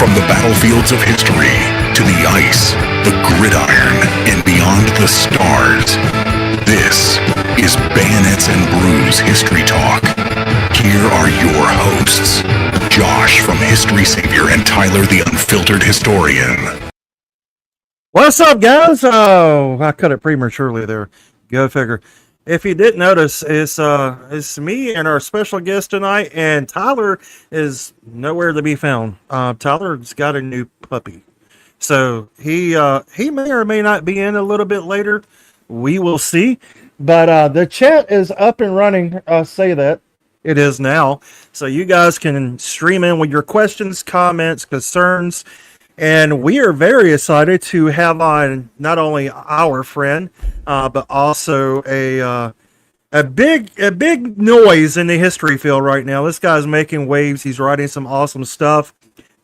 From the battlefields of history to the ice, the gridiron, and beyond the stars, this is Bayonets and Brews History Talk. Here are your hosts, Josh from History Savior and Tyler the Unfiltered Historian. What's up, guys? Oh, I cut it prematurely there. Go figure. If you didn't notice, it's me and our special guest tonight, and Tyler is nowhere to be found. Tyler's got a new puppy, so he may or may not be in a little bit later. We will see. But the chat is up and running. Say that it is now, so you guys can stream in with your questions, comments, concerns. And we are very excited to have on not only our friend, but also a big noise in the history field right now. This guy's making waves. He's writing some awesome stuff.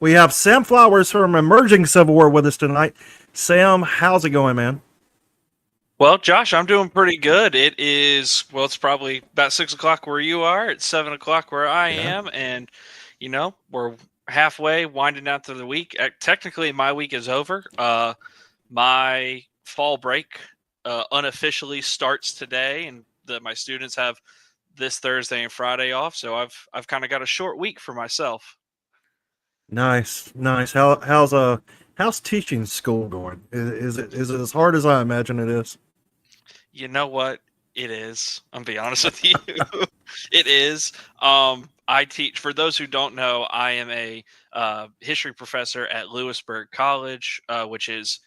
We have Sam Flowers from Emerging Civil War with us tonight. Sam, how's it going, man? Well, Josh, I'm doing pretty good. It's probably about 6 o'clock where you are. It's 7 o'clock where I am. And, we're halfway, winding down through the week. Technically, my week is over. My fall break unofficially starts today, and my students have this Thursday and Friday off. So I've kind of got a short week for myself. Nice. How's teaching school going? Is it as hard as I imagine it is? You know what? It is. I'm gonna be honest with you. It is. I teach, for those who don't know, I am a history professor at Lewisburg College, which is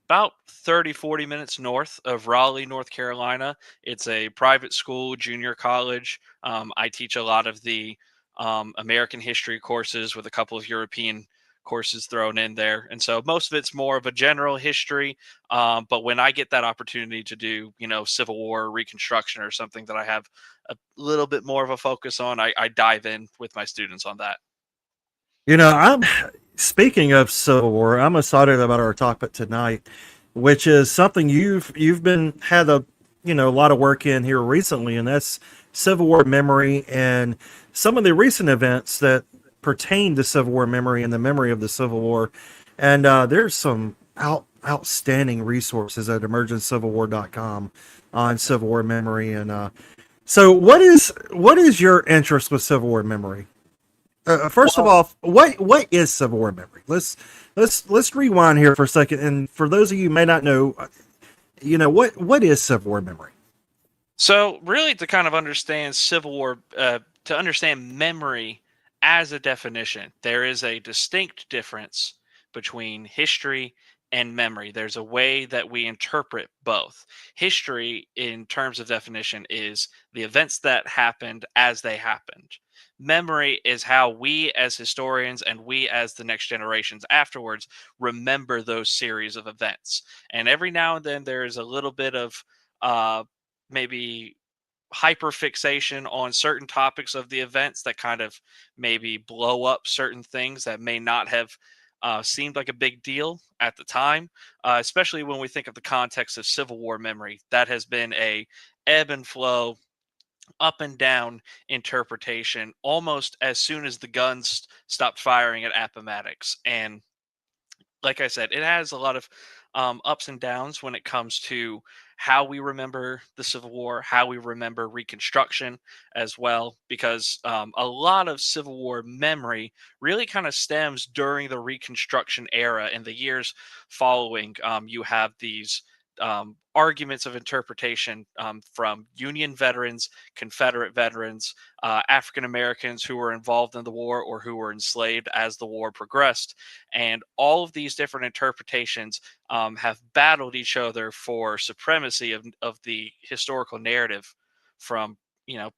about 40 minutes north of Raleigh, North Carolina. It's a private school, junior college. I teach a lot of the American history courses with a couple of European courses thrown in there. And so most of it's more of a general history. But when I get that opportunity to do, Civil War, Reconstruction, or something that I have a little bit more of a focus on, I dive in with my students on that. I'm speaking of Civil War, I'm excited about our topic tonight, which is something you've had a lot of work in here recently, and that's Civil War memory and some of the recent events that pertain to Civil War memory and the memory of the Civil War. And there's some outstanding resources at emergencivil.com on Civil War memory. And so what is your interest with Civil War memory? First of all, what is Civil War memory? Let's rewind here for a second. And for those of you who may not know, what is Civil War memory? So really, to kind of understand Civil War, to understand memory as a definition, there is a distinct difference between history and memory. There's a way that we interpret both. History, in terms of definition, is the events that happened as they happened. Memory is how we as historians and we as the next generations afterwards remember those series of events. And every now and then there is a little bit of maybe hyperfixation on certain topics of the events that kind of maybe blow up certain things that may not have seemed like a big deal at the time, especially when we think of the context of Civil War memory. That has been a ebb and flow, up and down interpretation almost as soon as the guns stopped firing at Appomattox. And like I said, it has a lot of ups and downs when it comes to how we remember the Civil War, how we remember Reconstruction as well, because a lot of Civil War memory really kind of stems during the Reconstruction era and the years following. You have these arguments of interpretation from Union veterans, Confederate veterans, African Americans who were involved in the war or who were enslaved as the war progressed. And all of these different interpretations have battled each other for supremacy of the historical narrative from,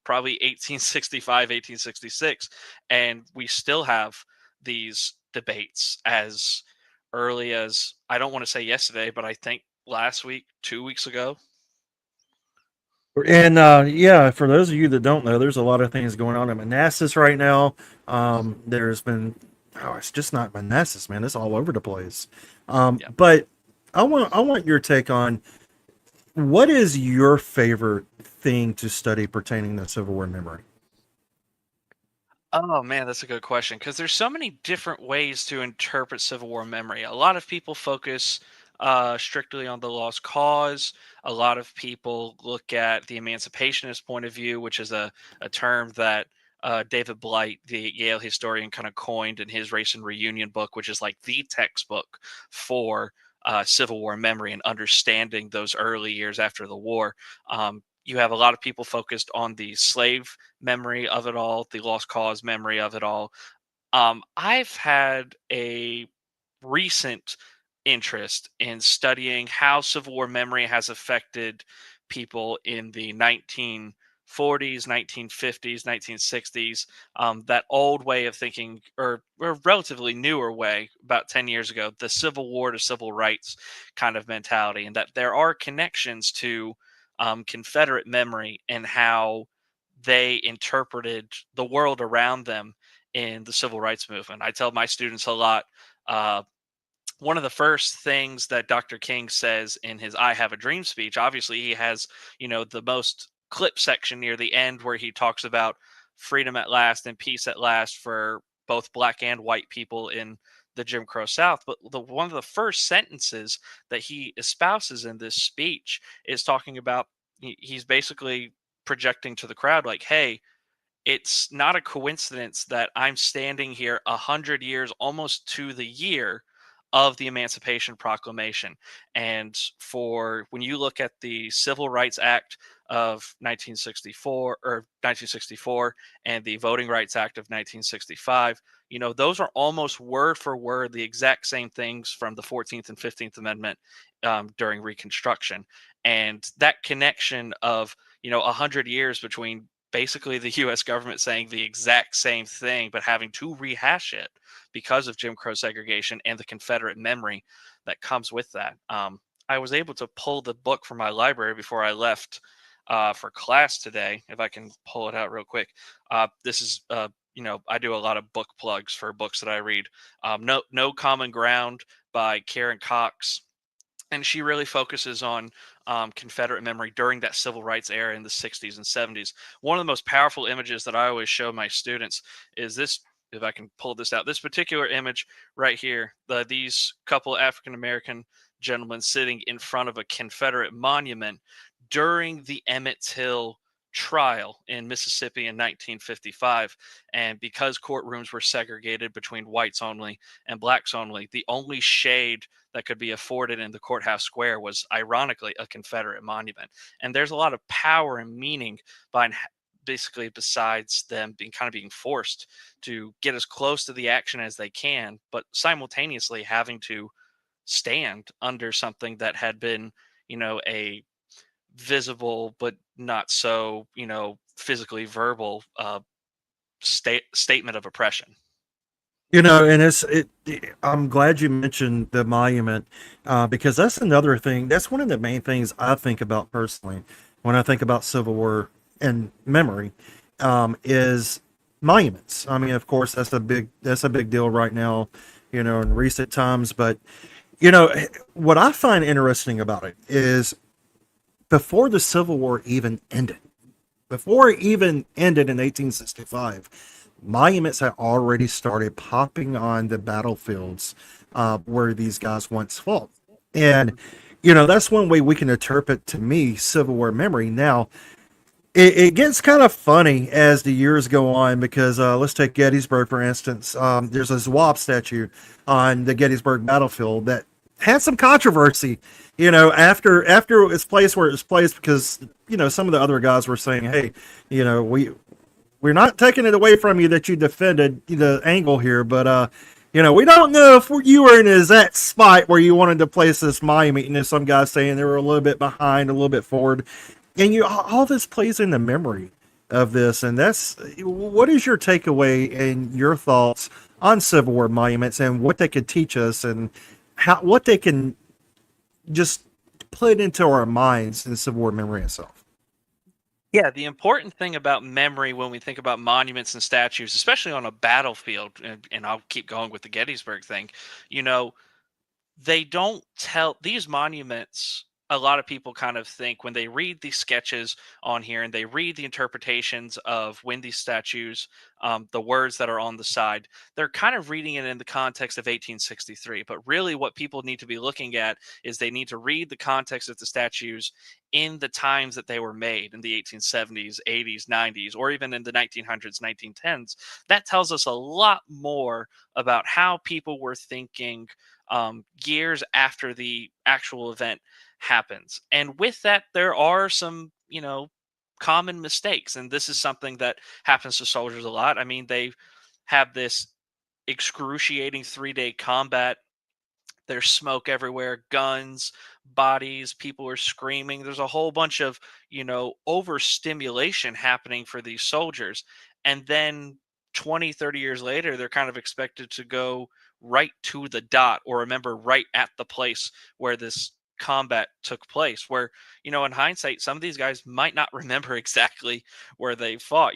probably 1865, 1866. And we still have these debates as early as, I don't want to say yesterday, but I think last week, 2 weeks ago. And for those of you that don't know, there's a lot of things going on in Manassas right now. There's been, it's just not Manassas, man. It's all over the place. But I want your take on, what is your favorite thing to study pertaining to Civil War memory? Oh man, that's a good question because there's so many different ways to interpret Civil War memory. A lot of people focus strictly on the lost cause. A lot of people look at the emancipationist point of view, which is a term that David Blight, the Yale historian, kind of coined in his Race and Reunion book, which is like the textbook for Civil War memory and understanding those early years after the war. You have a lot of people focused on the slave memory of it all, the lost cause memory of it all. I've had a recent interest in studying how Civil War memory has affected people in the 1940s, 1950s, 1960s. That old way of thinking, or relatively newer way, about 10 years ago, the Civil War to civil rights kind of mentality, and that there are connections to Confederate memory and how they interpreted the world around them in the civil rights movement. I tell my students a lot. Uh, One of the first things that Dr. King says in his "I Have a Dream" speech, obviously he has, the most clip section near the end where he talks about freedom at last and peace at last for both black and white people in the Jim Crow South. But one of the first sentences that he espouses in this speech is talking about he's basically projecting to the crowd like, hey, it's not a coincidence that I'm standing here 100 years, almost to the year of the Emancipation Proclamation. And for when you look at the Civil Rights Act of 1964 and the Voting Rights Act of 1965, those are almost word for word the exact same things from the 14th and 15th Amendment during Reconstruction. And that connection of 100 years between basically the US government saying the exact same thing, but having to rehash it because of Jim Crow segregation and the Confederate memory that comes with that. I was able to pull the book from my library before I left for class today. If I can pull it out real quick. This is, I do a lot of book plugs for books that I read. No Common Ground by Karen Cox, and she really focuses on Confederate memory during that civil rights era in the 60s and 70s. One of the most powerful images that I always show my students is this. If I can pull this out, this particular image right here, these couple African American gentlemen sitting in front of a Confederate monument during the Emmett Till trial in Mississippi in 1955. And because courtrooms were segregated between whites only and blacks only, the only shade that could be afforded in the courthouse square was ironically a Confederate monument. And there's a lot of power and meaning behind, basically, besides them being forced to get as close to the action as they can, but simultaneously having to stand under something that had been, a visible but not so, physically verbal statement of oppression. And I'm glad you mentioned the monument because that's another thing. That's one of the main things I think about personally when I think about Civil War and memory is monuments. I mean, of course, that's a big deal right now, in recent times. But what I find interesting about it is before the Civil War even ended, before it even ended in 1865, monuments had already started popping on the battlefields where these guys once fought. And, that's one way we can interpret, to me, Civil War memory. Now, it gets kind of funny as the years go on because let's take Gettysburg, for instance. There's a Zouave statue on the Gettysburg battlefield that had some controversy, after its place where it was placed because, some of the other guys were saying, hey, we're not taking it away from you that you defended the angle here, but we don't know if you were in the exact spot where you wanted to place this monument. Some guys saying they were a little bit behind, a little bit forward, and all this plays in the memory of this. And that's what is your takeaway and your thoughts on Civil War monuments and what they could teach us and what they can just put into our minds in Civil War memory itself. Yeah, the important thing about memory when we think about monuments and statues, especially on a battlefield, and I'll keep going with the Gettysburg thing, you know, they don't tell these monuments a lot of people kind of think when they read these sketches on here and they read the interpretations of when these statues, the words that are on the side, they're kind of reading it in the context of 1863. But really, what people need to be looking at is they need to read the context of the statues in the times that they were made in the 1870s, 80s, 90s, or even in the 1900s, 1910s. That tells us a lot more about how people were thinking years after the actual event happens. And with that, there are some, common mistakes. And this is something that happens to soldiers a lot. I mean, they have this excruciating 3-day combat. There's smoke everywhere, guns, bodies, people are screaming. There's a whole bunch of, overstimulation happening for these soldiers. And then 20, 30 years later, they're kind of expected to go right to the dot or remember right at the place where this combat took place. Where, in hindsight, some of these guys might not remember exactly where they fought.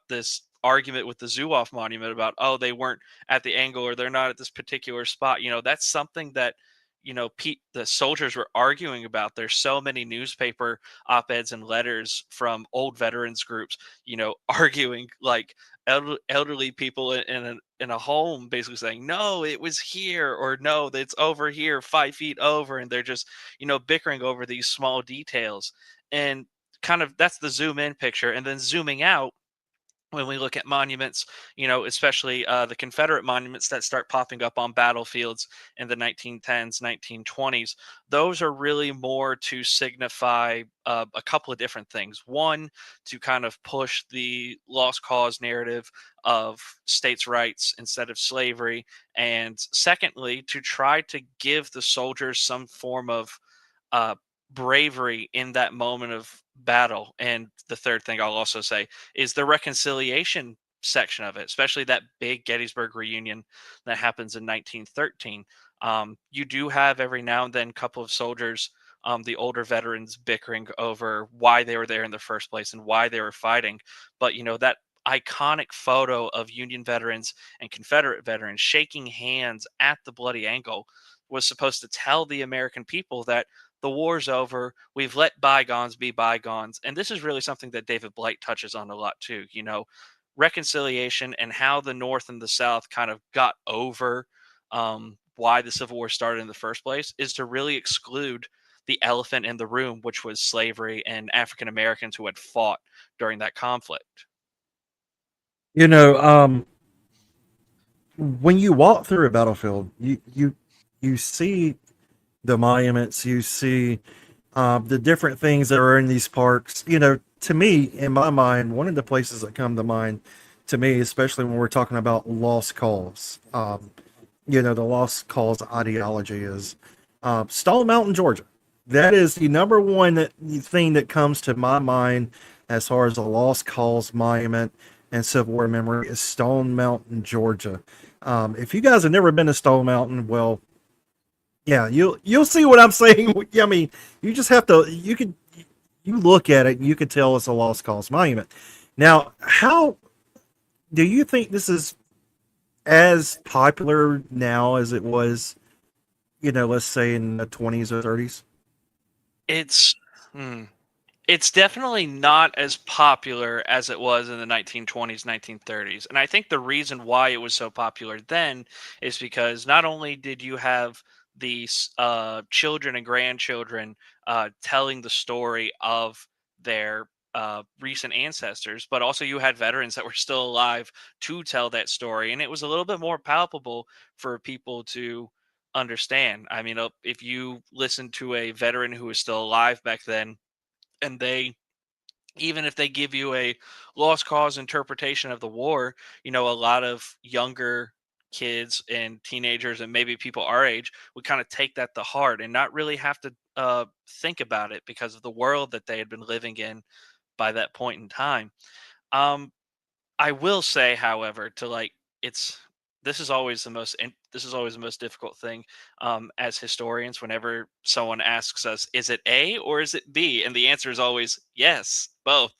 This argument with the Zuoff monument about, oh, they weren't at the angle or they're not at this particular spot. That's something that the soldiers were arguing about. There's so many newspaper op-eds and letters from old veterans groups, arguing like elderly people in a home, basically saying, no, it was here, or no, it's over here 5 feet over, and they're just bickering over these small details. And kind of that's the zoom in picture. And then zooming out, when we look at monuments, especially the Confederate monuments that start popping up on battlefields in the 1910s, 1920s, those are really more to signify a couple of different things. One, to kind of push the lost cause narrative of states' rights instead of slavery. And secondly, to try to give the soldiers some form of uh, bravery in that moment of battle. And the third thing I'll also say is the reconciliation section of it, especially that big Gettysburg reunion that happens in 1913. You do have every now and then a couple of soldiers, the older veterans, bickering over why they were there in the first place and why they were fighting. But that iconic photo of Union veterans and Confederate veterans shaking hands at the bloody angle was supposed to tell the American people that the war's over. We've let bygones be bygones. And this is really something that David Blight touches on a lot too, reconciliation and how the North and the South kind of got over why the Civil War started in the first place, is to really exclude the elephant in the room, which was slavery and African Americans who had fought during that conflict. You know, when you walk through a battlefield, you see the monuments, you see the different things that are in these parks. To me, in my mind, one of the places that come to mind to me, especially when we're talking about lost cause, the lost cause ideology is Stone Mountain, Georgia. That is the number one thing that comes to my mind as far as a lost cause monument and Civil War memory is Stone Mountain, Georgia. If you guys have never been to Stone Mountain, well, yeah, you'll see what I'm saying. I mean, you just have to. You look at it, and you can tell it's a lost cause monument. Now, how do you think this is as popular now as it was? Let's say in the 20s or 30s. It's hmm, it's definitely not as popular as it was in the 1920s, 1930s. And I think the reason why it was so popular then is because not only did you have these children and grandchildren telling the story of their recent ancestors, but also you had veterans that were still alive to tell that story. And it was a little bit more palpable for people to understand. I mean, if you listen to a veteran who was still alive back then, and they, even if they give you a lost cause interpretation of the war, a lot of younger kids and teenagers and maybe people our age would kind of take that to heart and not really have to think about it because of the world that they had been living in by that point in time. um, I will say, however, to like it's this is always the most difficult thing as historians. Whenever someone asks us, "Is it A or is it B?" and the answer is always yes, both.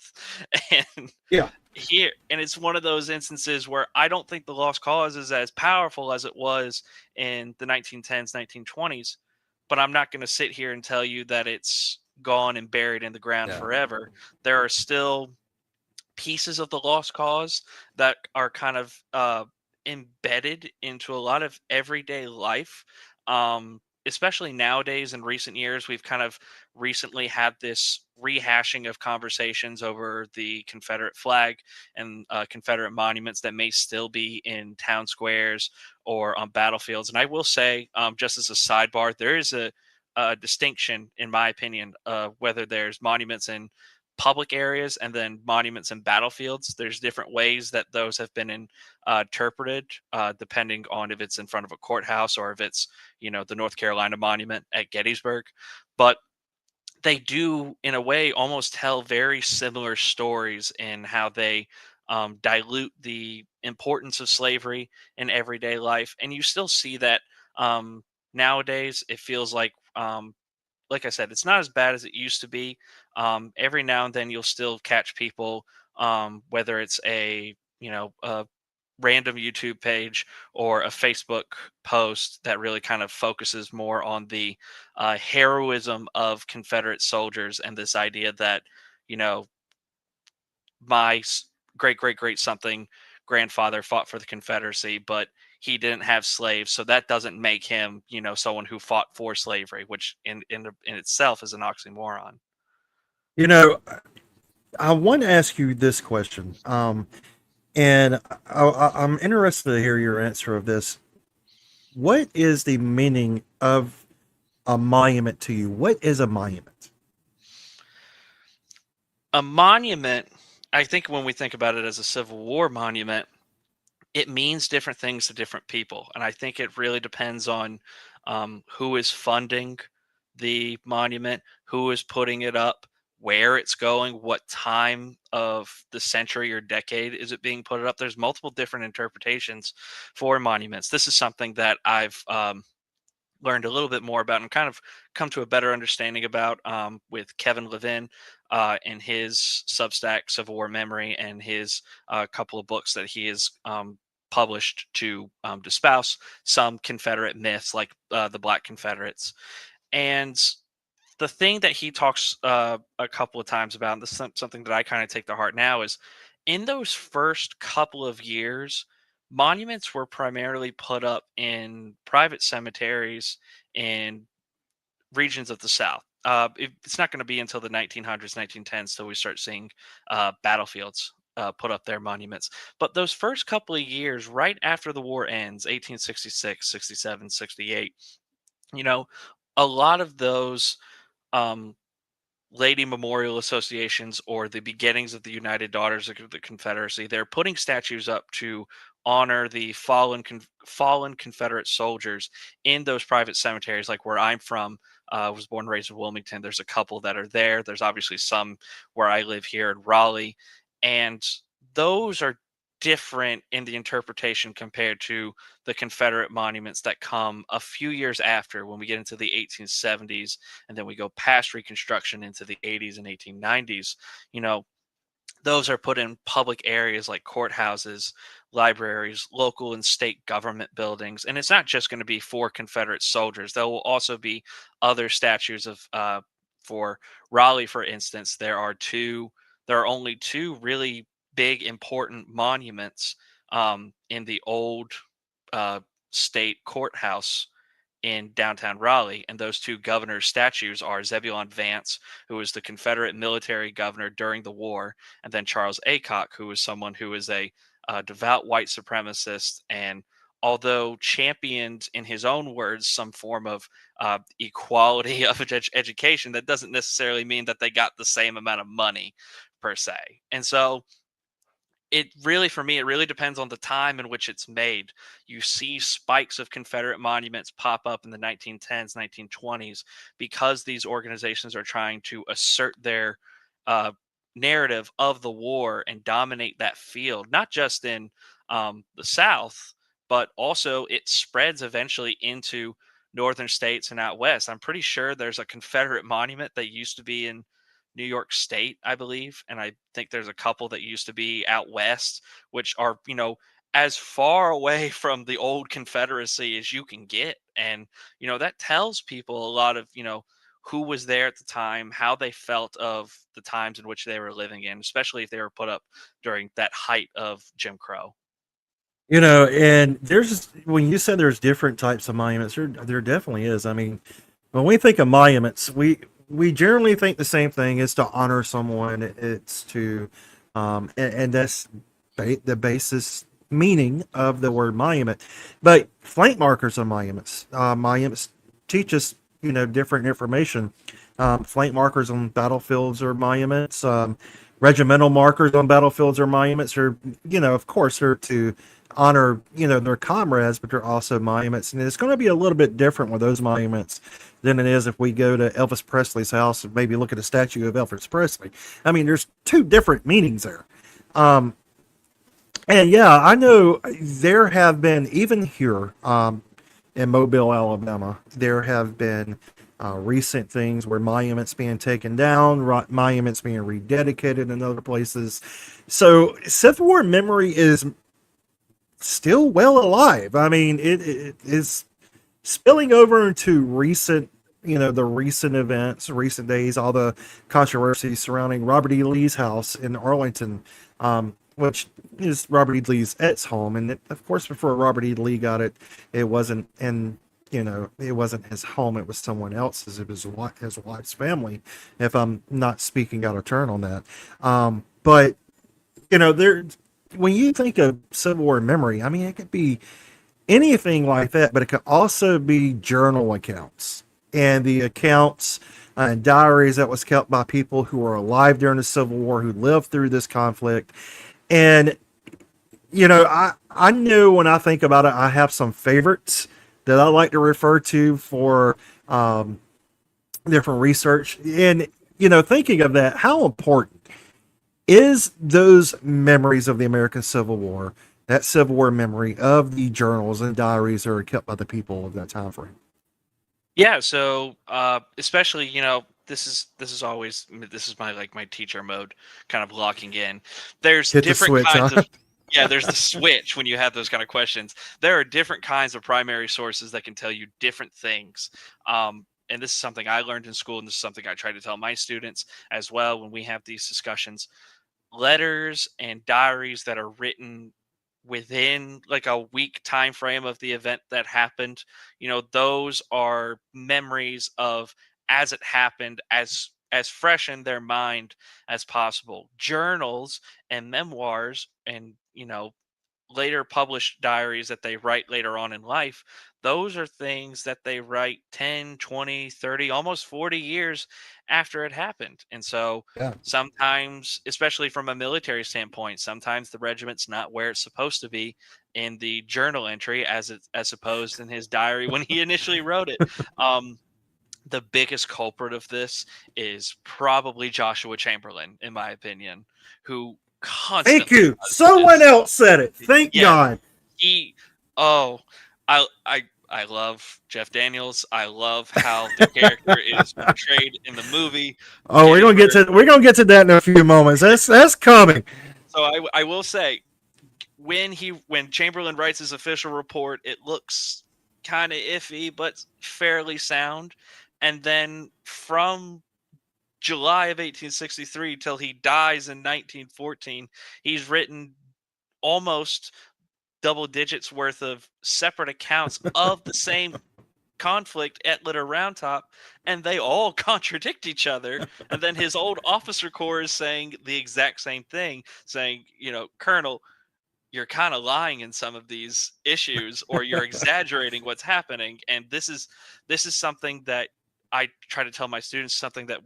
And Yeah. it's one of those instances where I don't think the lost cause is as powerful as it was in the 1910s, 1920s, but I'm not going to sit here and tell you that it's gone and buried in the ground forever. There are still pieces of the lost cause that are kind of embedded into a lot of everyday life. Especially nowadays in recent years, we've kind of recently had this rehashing of conversations over the Confederate flag and Confederate monuments that may still be in town squares or on battlefields. And I will say, just as a sidebar, there is a distinction, in my opinion, whether there's monuments in public areas and then monuments and battlefields. There's different ways that those have been interpreted, depending on if it's in front of a courthouse or if it's, the North Carolina monument at Gettysburg. But they do, in a way, almost tell very similar stories in how they dilute the importance of slavery in everyday life. And you still see that nowadays. It feels like I said, it's not as bad as it used to be. Every now and then you'll still catch people, whether it's a random YouTube page or a Facebook post that really kind of focuses more on the heroism of Confederate soldiers and this idea that, you know, great, great, great something grandfather fought for the Confederacy, but he didn't have slaves, so that doesn't make him, someone who fought for slavery, which in itself is an oxymoron. You know, I want to ask you this question, and I'm interested to hear your answer of this. What is the meaning of a monument to you? What is a monument? A monument, I think when we think about it as a Civil War monument, it means different things to different people. And I think it really depends on who is funding the monument, who is putting it up, where it's going, what time of the century or decade is it being put up. There's multiple different interpretations for monuments. This is something that I've learned a little bit more about and kind of come to a better understanding about with Kevin Levin and his Substack Civil War Memory and his couple of books that he has published to espouse some Confederate myths like the Black Confederates. And the thing that he talks a couple of times about, and this is something that I kind of take to heart now, is in those first couple of years, monuments were primarily put up in private cemeteries in regions of the South. It's not going to be until the 1900s, 1910s till we start seeing battlefields put up their monuments. But those first couple of years, right after the war ends, 1866, 67, 68, a lot of those um, lady memorial associations or the beginnings of the United Daughters of the Confederacy, they're putting statues up to honor the fallen Confederate soldiers in those private cemeteries. Like where I'm from, I was born and raised in Wilmington. There's a couple that are there. There's obviously some where I live here in Raleigh, and those are different in the interpretation compared to the Confederate monuments that come a few years after when we get into the 1870s and then we go past Reconstruction into the 80s and 1890s. Those are put in public areas like courthouses, libraries, local and state government buildings. And it's not just going to be for Confederate soldiers. There will also be other statues of, for Raleigh, for instance, there are only two really big, important monuments in the old state courthouse in downtown Raleigh. And those two governors' statues are Zebulon Vance, who was the Confederate military governor during the war, and then Charles Aycock, who was someone who is a devout white supremacist and although championed in his own words some form of equality of education, that doesn't necessarily mean that they got the same amount of money per se. And so it really, for me, it really depends on the time in which it's made. You see spikes of Confederate monuments pop up in the 1910s, 1920s, because these organizations are trying to assert their uh, narrative of the war and dominate that field, not just in the South, but also it spreads eventually into northern states and out west. I'm pretty sure there's a Confederate monument that used to be in New York State, I believe, and I think there's a couple that used to be out west, which are as far away from the old Confederacy as you can get. And, that tells people a lot of, who was there at the time, how they felt of the times in which they were living in, especially if they were put up during that height of Jim Crow. And when you said there's different types of monuments, there definitely is. I mean, when we think of monuments, we generally think the same thing: is to honor someone. It's to, and that's the basis meaning of the word monument. But flank markers are monuments. Monuments teach us, different information. Flank markers on battlefields are monuments. Regimental markers on battlefields are monuments. Are, of course, they're to honor, their comrades, but they're also monuments. And it's going to be a little bit different with those monuments than it is if we go to Elvis Presley's house and maybe look at a statue of Elvis Presley. I mean, there's two different meanings there. And yeah, I know there have been, even here in Mobile, Alabama, there have been recent things where monuments being taken down, monuments being rededicated in other places. So Civil War memory is still well alive. I mean, it is spilling over into recent, the recent events, recent days, all the controversy surrounding Robert E. Lee's house in Arlington, which is Robert E. Lee's ex home. And of course, before Robert E. Lee got it, it wasn't it wasn't his home. It was someone else's. It was his wife's family, if I'm not speaking out of turn on that. But, there, when you think of Civil War memory, I mean, it could be anything like that, but it could also be journal accounts and the accounts and diaries that was kept by people who were alive during the Civil War, who lived through this conflict. And, I know when I think about it, I have some favorites that I like to refer to for different research. And, thinking of that, how important is those memories of the American Civil War, that Civil War memory of the journals and diaries that are kept by the people of that time frame? Yeah, so especially, this is always, this is my teacher mode kind of locking in. There's Hit the different switch, kinds huh? of there's the switch when you have those kind of questions. There are different kinds of primary sources that can tell you different things. And this is something I learned in school, and this is something I try to tell my students as well when we have these discussions. Letters and diaries that are written within like a week time frame of the event that happened, those are memories of as it happened, as fresh in their mind as possible. Journals and memoirs and, later published diaries that they write later on in life, those are things that they write 10, 20, 30, almost 40 years after it happened. And so Yeah. sometimes, especially from a military standpoint, sometimes the regiment's not where it's supposed to be in the journal entry as opposed in his diary when he initially wrote it. The biggest culprit of this is probably Joshua Chamberlain, in my opinion, who Thank constantly you. does Someone this. else said it. Thank Yeah, God. he oh, I love Jeff Daniels. I love how the character is portrayed in the movie. Oh, It is where we're gonna get to that in a few moments. That's coming. so I will say when Chamberlain writes his official report, it looks kind of iffy but fairly sound. And then from July of 1863 till he dies in 1914, he's written almost double digits worth of separate accounts of the same conflict at Litter Round Top, and they all contradict each other. And then his old officer corps is saying the exact same thing, saying, Colonel, you're kind of lying in some of these issues, or you're exaggerating what's happening. And this is something that I try to tell my students, something that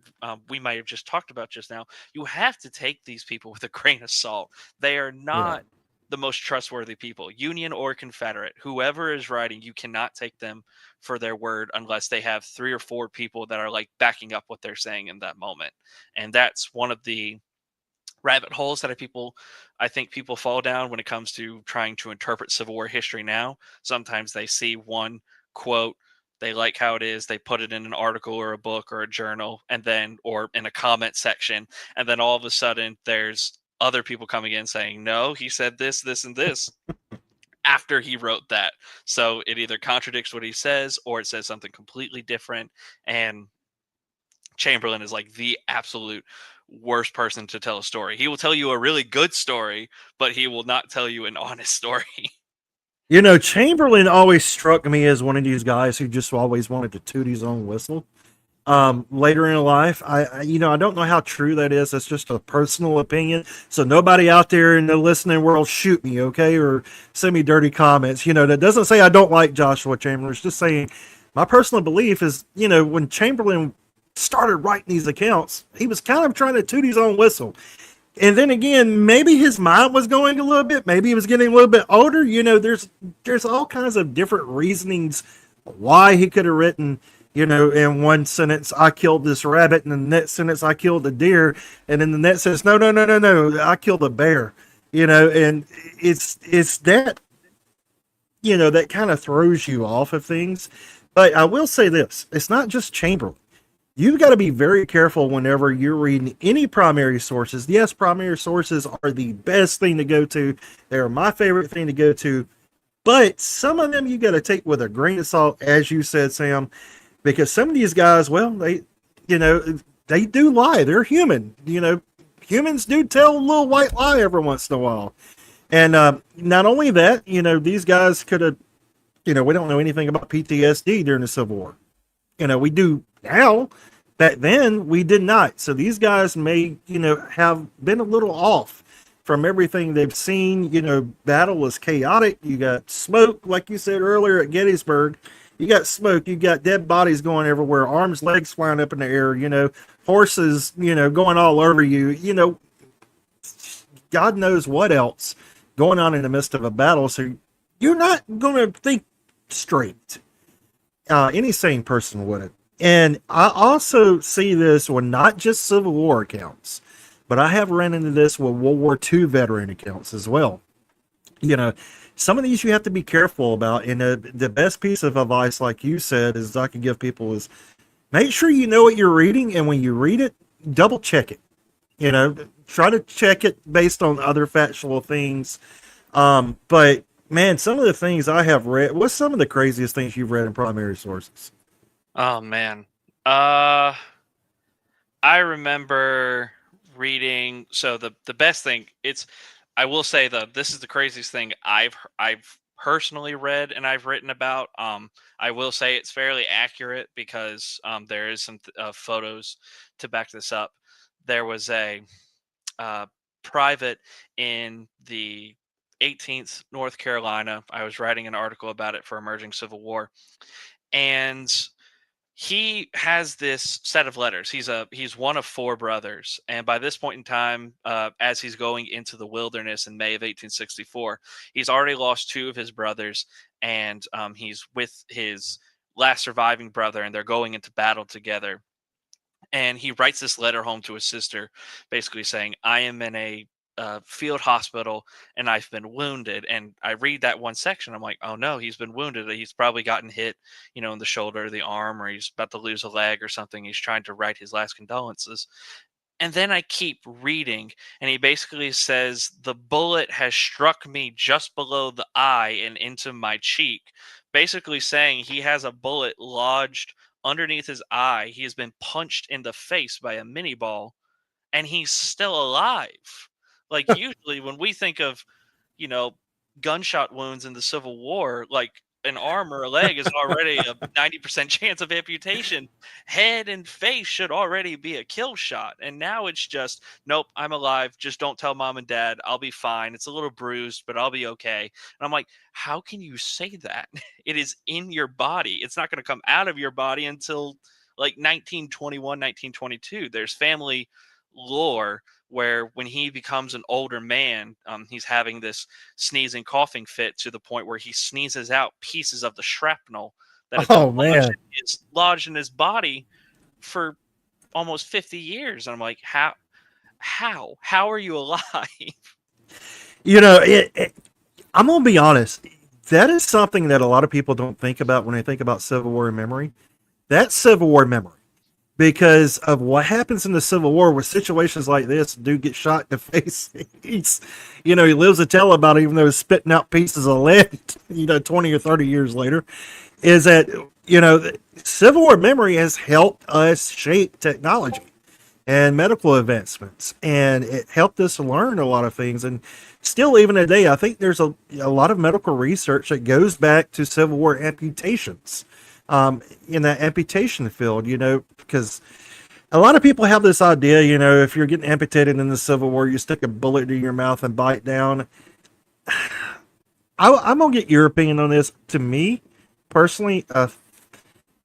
we might have just talked about just now. You have to take these people with a grain of salt. They are Yeah. not the most trustworthy people, Union or Confederate. Whoever is writing, you cannot take them for their word unless they have 3 or 4 people that are like backing up what they're saying in that moment. And that's one of the rabbit holes that I think people fall down when it comes to trying to interpret Civil War history now. Sometimes they see one quote, they like how it is, they put it in an article or a book or a journal, and then or in a comment section, and then all of a sudden there's other people coming in saying, no, he said this, this, and this. after he wrote that. So it either contradicts what he says or it says something completely different. And Chamberlain is like the absolute worst person to tell a story. He will tell you a really good story, but he will not tell you an honest story. You know, Chamberlain always struck me as one of these guys who just always wanted to toot his own whistle. Later in life, I don't know how true that is. That's just a personal opinion. So nobody out there in the listening world shoot me, okay, or send me dirty comments. You know, that doesn't say I don't like Joshua Chamberlain. It's just saying my personal belief is, you know, when Chamberlain started writing these accounts, he was kind of trying to toot his own whistle. And then again, maybe his mind was going a little bit. Maybe he was getting a little bit older. You know, there's all kinds of different reasonings why he could have written, you know, in one sentence, I killed this rabbit, and in the next sentence, I killed a deer, and in the next sentence, no, I killed a bear. You know, and it's that, you know, that kind of throws you off of things. But I will say this: it's not just Chamberlain. You've got to be very careful whenever you're reading any primary sources. Yes, primary sources are the best thing to go to. They're my favorite thing to go to. But some of them you got to take with a grain of salt, as you said, Sam, because some of these guys, well, they do lie. They're human. You know, humans do tell a little white lie every once in a while. And not only that, you know, these guys could have, you know, we don't know anything about PTSD during the Civil War. You know, we do now. Back then, we did not. So these guys may, you know, have been a little off from everything they've seen. You know, battle was chaotic. You got smoke, like you said earlier at Gettysburg. You got smoke. You got dead bodies going everywhere, arms, legs flying up in the air. You know, horses, you know, going all over you. You know, God knows what else going on in the midst of a battle. So you're not going to think straight. Any sane person wouldn't. And I also see this with not just Civil War accounts, but I have run into this with World War II veteran accounts as well. You know, some of these you have to be careful about. And the best piece of advice, like you said, is I can give people is make sure you know what you're reading. And when you read it, double check it. You know, try to check it based on other factual things. But man, some of the things I have read, what's some of the craziest things you've read in primary sources? Oh man. I remember reading, so the best thing, I will say though, this is the craziest thing I've personally read and I've written about. I will say it's fairly accurate because there is some photos to back this up. There was a private in the 18th North Carolina. I was writing an article about it for Emerging Civil War, and he has this set of letters. He's one of four brothers, and by this point in time, as he's going into the wilderness in May of 1864, he's already lost two of his brothers, and he's with his last surviving brother, and they're going into battle together. And he writes this letter home to his sister, basically saying, "I am in a field hospital and I've been wounded." And I read that one section. I'm like, oh no, he's been wounded. He's probably gotten hit, you know, in the shoulder or the arm, or he's about to lose a leg or something. He's trying to write his last condolences. And then I keep reading, and he basically says, "The bullet has struck me just below the eye and into my cheek," basically saying he has a bullet lodged underneath his eye. He has been punched in the face by a mini ball, and he's still alive. Like, usually when we think of, you know, gunshot wounds in the Civil War, like an arm or a leg is already a 90% chance of amputation. Head and face should already be a kill shot. And now it's just, nope, I'm alive. Just don't tell mom and dad. I'll be fine. It's a little bruised, but I'll be okay. And I'm like, how can you say that? It is in your body. It's not going to come out of your body until like 1921, 1922. There's family lore where when he becomes an older man, he's having this sneezing, coughing fit to the point where he sneezes out pieces of the shrapnel that have Oh been man. lodged in his body for almost 50 years. And I'm like, how are you alive? You know, I'm gonna be honest. That is something that a lot of people don't think about when they think about Civil War memory. That Civil War memory. because of what happens in the Civil War with situations like this. Dude gets shot in the face. He lives to tell about it, even though he's spitting out pieces of lead, 20 or 30 years later. Is that, Civil War memory has helped us shape technology and medical advancements, and it helped us learn a lot of things. And still, even today, I think there's a lot of medical research that goes back to Civil War amputations, in that amputation field, because a lot of people have this idea, if you're getting amputated in the Civil War, you stick a bullet in your mouth and bite down. I'm going to get your opinion on this. To me, personally,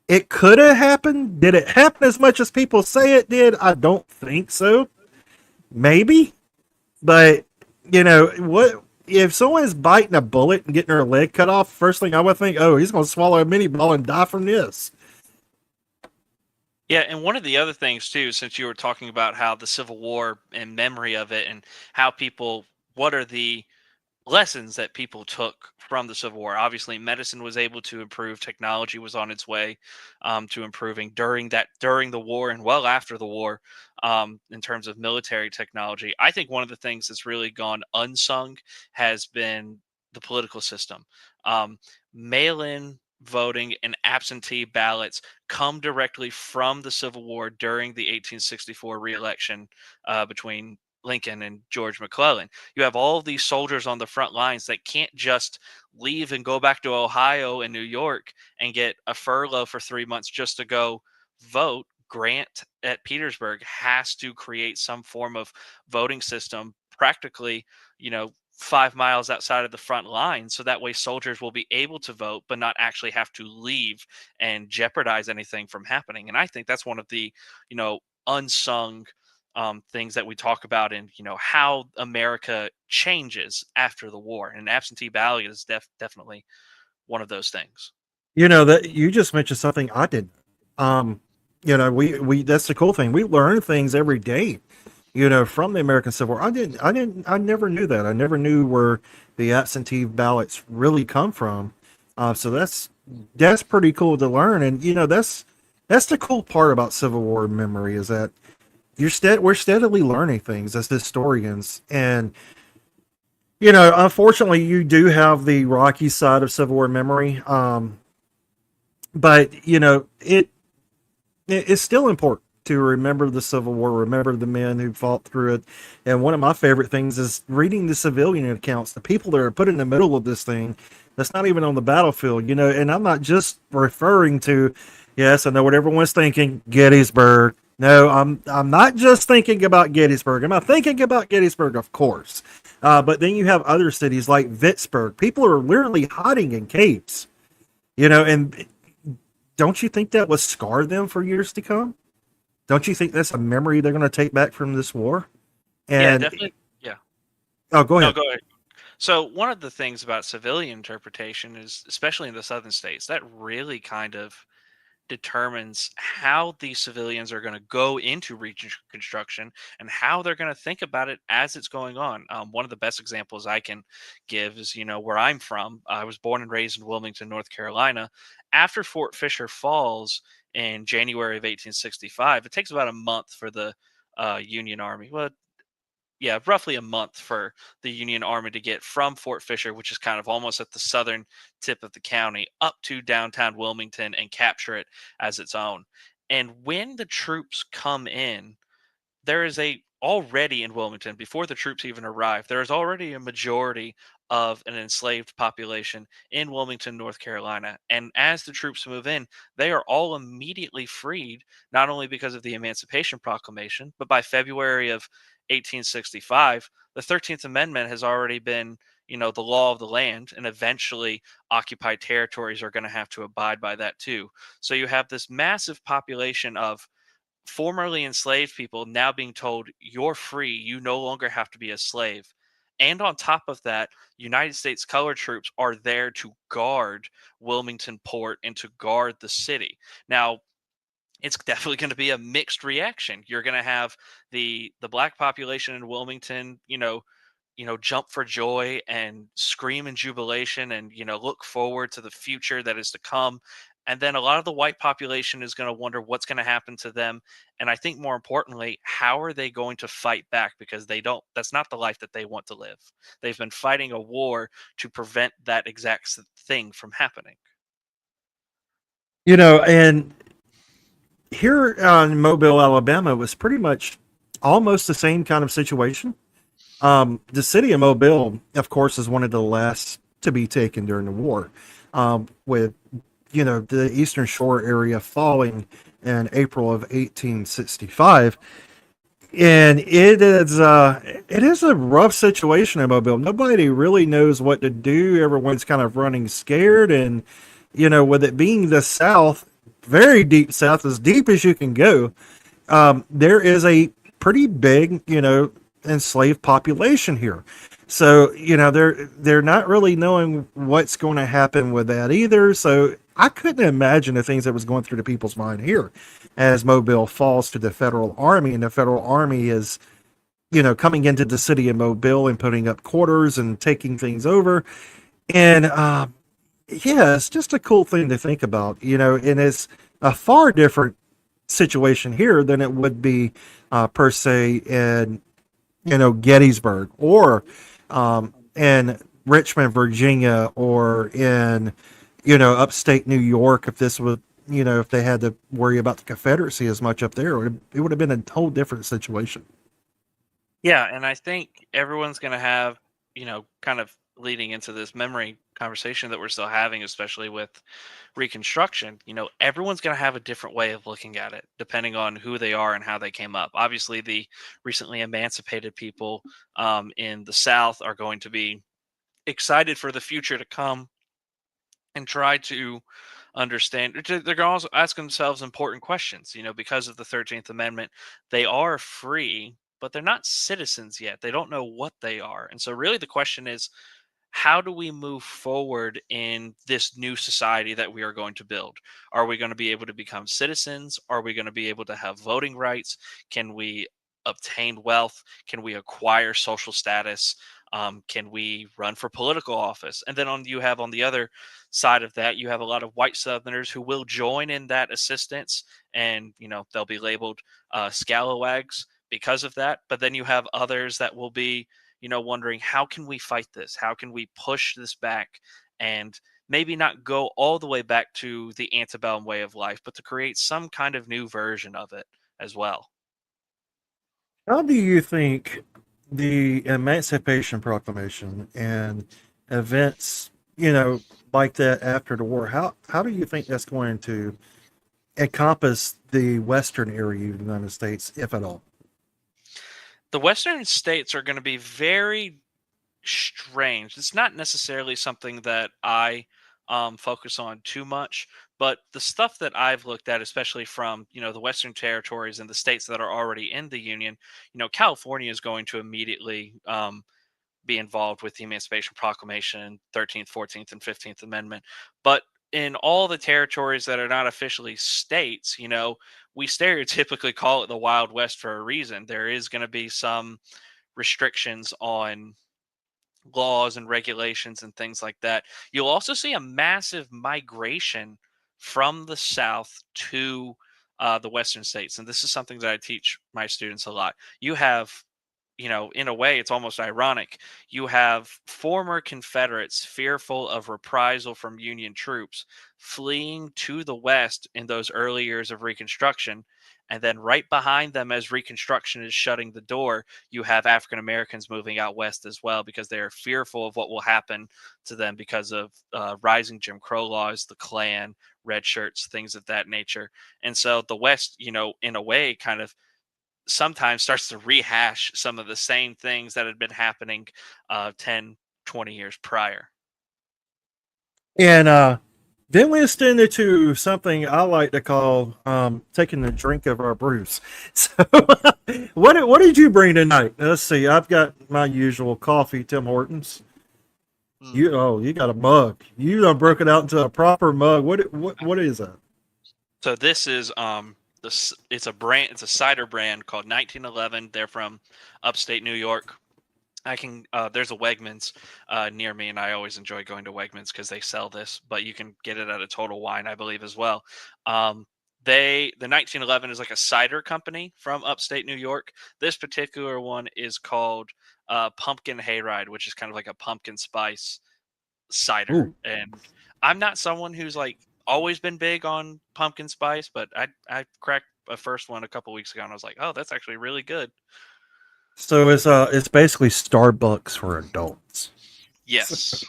it could have happened. Did it happen as much as people say it did? I don't think so. Maybe. But, what if someone's biting a bullet and getting their leg cut off, first thing I would think, oh, he's going to swallow a mini ball and die from this. Yeah, and one of the other things too, since you were talking about how the Civil War and memory of it, and how people, what are the lessons that people took from the Civil War? Obviously, medicine was able to improve, technology was on its way to improving during the war and well after the war, in terms of military technology. I think one of the things that's really gone unsung has been the political system. Mail-in voting and absentee ballots come directly from the Civil War during the 1864 reelection between Lincoln and George McClellan. You have all of these soldiers on the front lines that can't just leave and go back to Ohio and New York and get a furlough for 3 months just to go vote. Grant at Petersburg has to create some form of voting system practically, 5 miles outside of the front line. So that way soldiers will be able to vote, but not actually have to leave and jeopardize anything from happening. And I think that's one of the, unsung things that we talk about in how America changes after the war, and absentee ballot is definitely one of those things. That you just mentioned something I did. Um, we that's the cool thing. We learn things every day, from the American Civil War. I never knew that. I never knew where the absentee ballots really come from. So that's pretty cool to learn. And that's the cool part about Civil War memory, is that we're steadily learning things as historians. And unfortunately, you do have the rocky side of Civil War memory. But it's still important to remember the Civil War, remember the men who fought through it. And one of my favorite things is reading the civilian accounts, the people that are put in the middle of this thing that's not even on the battlefield, and I'm not just referring to, yes, I know what everyone's thinking, Gettysburg. No, I'm not just thinking about Gettysburg. I'm not thinking about Gettysburg, of course. But then you have other cities like Vicksburg. People are literally hiding in caves, and don't you think that would scar them for years to come? Don't you think that's a memory they're going to take back from this war? Yeah, And definitely. Yeah. oh, go No, ahead. go ahead. So one of the things about civilian interpretation is, especially in the southern states, that really kind of determines how these civilians are going to go into reconstruction and how they're going to think about it as it's going on. One of the best examples I can give is, where I'm from. I was born and raised in Wilmington, North Carolina. After Fort Fisher falls in January of 1865, it takes about a month for the Union Army. Well, yeah, roughly a month for the Union Army to get from Fort Fisher, which is kind of almost at the southern tip of the county, up to downtown Wilmington and capture it as its own. And when the troops come in, there is already in Wilmington, before the troops even arrive, there is already a majority of an enslaved population in Wilmington, North Carolina. And as the troops move in, they are all immediately freed, not only because of the Emancipation Proclamation, but by February of 1865, the 13th Amendment has already been, the law of the land, and eventually occupied territories are going to have to abide by that too. So you have this massive population of formerly enslaved people now being told, you're free, you no longer have to be a slave. And on top of that, United States colored troops are there to guard Wilmington Port and to guard the city. Now, it's definitely going to be a mixed reaction. You're going to have the black population in Wilmington, jump for joy and scream in jubilation and look forward to the future that is to come And then a lot of the white population is going to wonder what's going to happen to them. And I think more importantly, how are they going to fight back? Because that's not the life that they want to live. They've been fighting a war to prevent that exact thing from happening. And here in Mobile, Alabama was pretty much almost the same kind of situation. The city of Mobile, of course, is one of the last to be taken during the war, with the Eastern Shore area falling in April of 1865. And it is a rough situation in Mobile. Nobody really knows what to do. Everyone's kind of running scared, and with it being the South, very deep South, as deep as you can go, there is a pretty big, enslaved population here. So, they're not really knowing what's going to happen with that either. So I couldn't imagine the things that was going through the people's mind here as Mobile falls to the federal army, and the federal army is, coming into the city of Mobile and putting up quarters and taking things over. And yeah, it's just a cool thing to think about, and it's a far different situation here than it would be per se in Gettysburg, or in Richmond, Virginia, or in upstate New York. If this was if they had to worry about the Confederacy as much up there, it would have been a whole different situation. Yeah, and I think everyone's going to have, kind of leading into this memory conversation that we're still having, especially with Reconstruction, everyone's going to have a different way of looking at it, depending on who they are and how they came up. Obviously, the recently emancipated people in the South are going to be excited for the future to come and try to understand. They're going to also ask themselves important questions. Because of the 13th Amendment, they are free, but they're not citizens yet. They don't know what they are. And so, really, the question is, how do we move forward in this new society that we are going to build? Are we going to be able to become citizens? Are we going to be able to have voting rights? Can we obtain wealth? Can we acquire social status? Can we run for political office? And then you have on the other side of that, you have a lot of white Southerners who will join in that assistance, and they'll be labeled scalawags because of that. But then you have others that will be wondering, how can we fight this? How can we push this back and maybe not go all the way back to the antebellum way of life, but to create some kind of new version of it as well? How do you think the Emancipation Proclamation and events, like that after the war, how do you think that's going to encompass the Western area of the United States, if at all? The Western states are going to be very strange. It's not necessarily something that I focus on too much, but the stuff that I've looked at, especially from the Western territories and the states that are already in the Union, California is going to immediately be involved with the Emancipation Proclamation, 13th, 14th, and 15th Amendment. But in all the territories that are not officially states, we stereotypically call it the Wild West for a reason. There is going to be some restrictions on laws and regulations and things like that. You'll also see a massive migration from the South to the Western states. And this is something that I teach my students a lot. You have, in a way, it's almost ironic. You have former Confederates fearful of reprisal from Union troops fleeing to the West in those early years of Reconstruction. And then right behind them, as Reconstruction is shutting the door, you have African Americans moving out west as well, because they are fearful of what will happen to them because of rising Jim Crow laws, the Klan, red shirts, things of that nature. And so the West, in a way, kind of sometimes starts to rehash some of the same things that had been happening 10, 20 years prior. And then we extend it to something I like to call taking a drink of our brews. So, what did you bring tonight? Let's see. I've got my usual coffee, Tim Hortons. You got a mug. You done broke it out into a proper mug. What is that? So this is it's a cider brand called 1911. They're from upstate New York. I can. There's a Wegmans near me, and I always enjoy going to Wegmans because they sell this. But you can get it at a Total Wine, I believe, as well. Um, the 1911 is like a cider company from upstate New York. This particular one is called Pumpkin Hayride, which is kind of like a pumpkin spice cider. Ooh. And I'm not someone who's like always been big on pumpkin spice, but I cracked a first one a couple weeks ago, and I was like, oh, that's actually really good. So it's basically Starbucks for adults. Yes.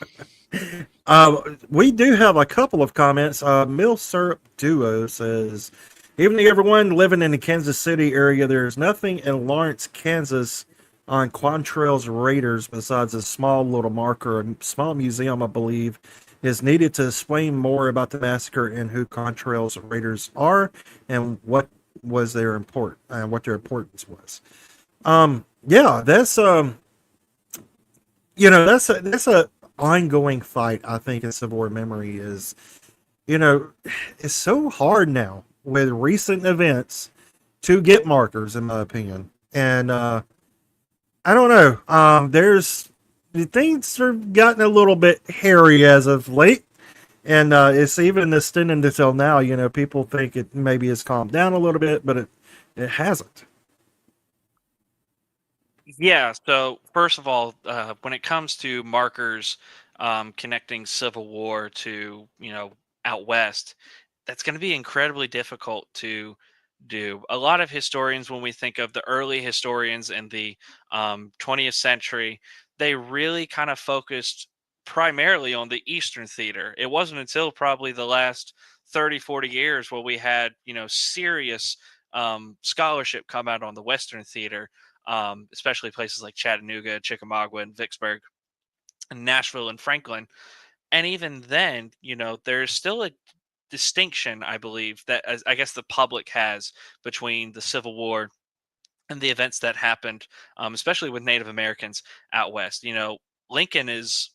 We do have a couple of comments. Mill Syrup Duo says, evening everyone living in the Kansas City area. There's nothing in Lawrence, Kansas on Quantrell's Raiders besides a small little marker. A small museum, I believe, is needed to explain more about the massacre and who Quantrell's Raiders are and what was their import and what their importance was. Yeah, that's that's a ongoing fight. I think in Civil War memory is, it's so hard now with recent events to get markers, in my opinion. And I don't know. There's things have gotten a little bit hairy as of late, and it's even extending until now. People think it maybe has calmed down a little bit, but it hasn't. Yeah. So first of all, when it comes to markers connecting Civil War to out west, that's going to be incredibly difficult to do. A lot of historians, when we think of the early historians in the 20th century, they really kind of focused primarily on the Eastern theater. It wasn't until probably the last 30, 40 years where we had, serious scholarship come out on the Western theater, especially places like Chattanooga, Chickamauga, and Vicksburg, and Nashville and Franklin. And even then, there's still a distinction, I believe, that I guess the public has between the Civil War and the events that happened, especially with Native Americans out west. Lincoln is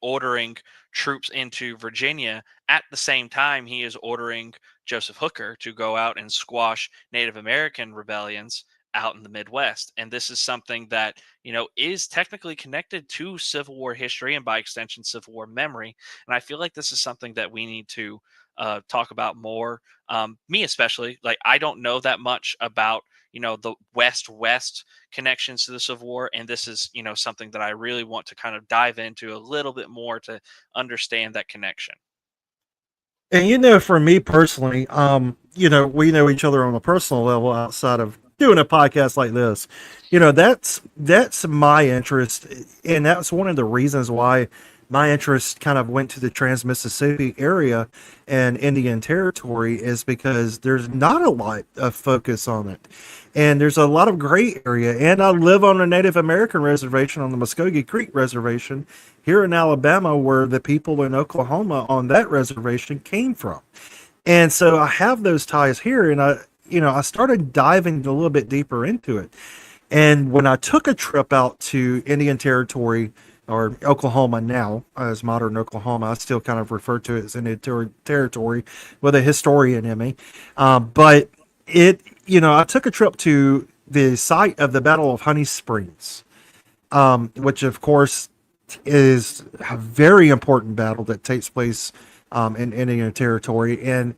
ordering troops into Virginia at the same time he is ordering Joseph Hooker to go out and squash Native American rebellions out in the Midwest. And this is something that, is technically connected to Civil War history and by extension, Civil War memory. And I feel like this is something that we need to talk about more. Me, especially, like, I don't know that much about, the West connections to the Civil War. And this is, something that I really want to kind of dive into a little bit more to understand that connection. And for me personally, we know each other on a personal level outside of doing a podcast like this. That's my interest, and that's one of the reasons why my interest kind of went to the Trans-Mississippi area and Indian Territory, is because there's not a lot of focus on it. And there's a lot of gray area. And I live on a Native American reservation on the Muskogee Creek Reservation here in Alabama, where the people in Oklahoma on that reservation came from. And so I have those ties here, and I started diving a little bit deeper into it. And when I took a trip out to Indian Territory, or Oklahoma now, as modern Oklahoma, I still kind of refer to it as Indian Territory with a historian in me. But I took a trip to the site of the Battle of Honey Springs, which of course is a very important battle that takes place in Indian Territory. And